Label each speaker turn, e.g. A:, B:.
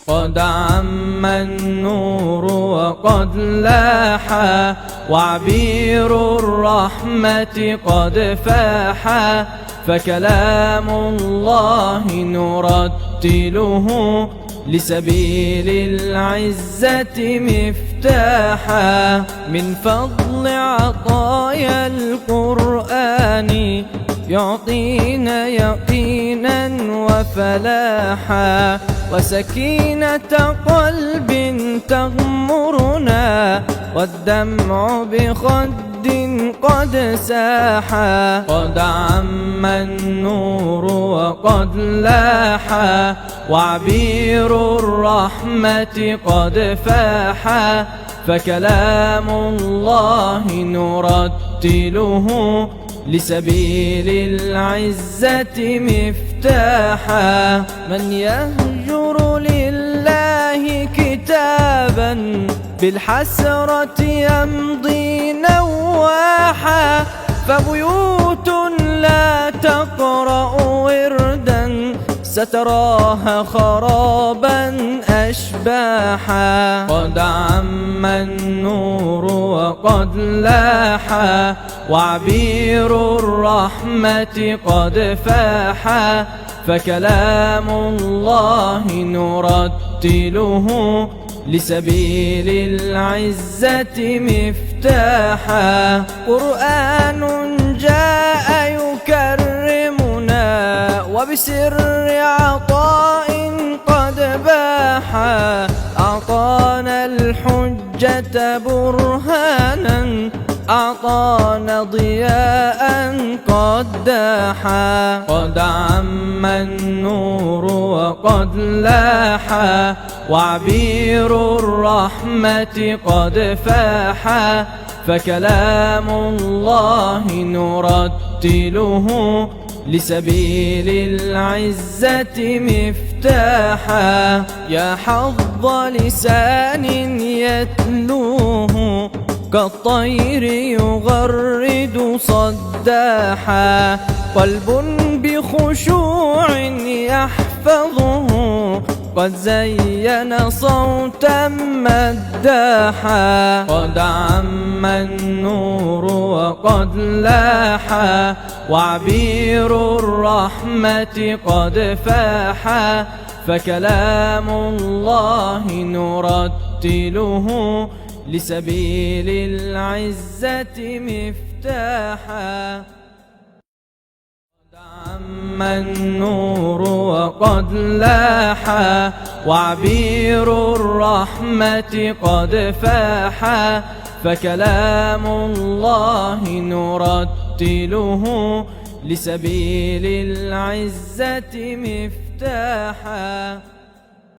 A: قد عم النور وقد لاحا، وعبير الرحمة قد فاحا، فكلام الله نرتله لسبيل العزة مفتاحا. من فضل عطايا القرآن يعطينا يقينا وفلاحا، وسكينة قلب تغمرنا، والدمع بخد قد ساحا. قد عم النور وقد لاحا، وعبير الرحمة قد فاحا، فكلام الله نرتله لسبيل العزة مفتاحا. من يهجر لله كتابا بالحسرة يمضي نواحا، فبيوت لا تقرأ وردا ستراها خرابا أشباحا. قد عم النور وقد لاحا، وعبير الرحمة قد فاحا، فكلام الله نرتله لسبيل العزة مفتاحا. قرآن جاء يكرمنا، وبسر عطاء قد باحا، أعطانا الحجة برهانا، أعطانا ضياء قد داحا. قد عم النور وقد لاحا، وعبير الرحمة قد فاحا، فكلام الله نرتله لسبيل العزة مفتاحا. يا حظ لسان يتلوه كالطير يغرد صداحا، قلب بخشوع يحفظه قد زين صوتا مداحا. قد عم النور وقد لاحا، وعبير الرحمة قد فاحا، فكلام الله نرتله لسبيل العزة مفتاحا. قد عم النور وقد لاحا، وعبير الرحمة قد فاحا، فكلام الله نرتله لسبيل العزة مفتاحا.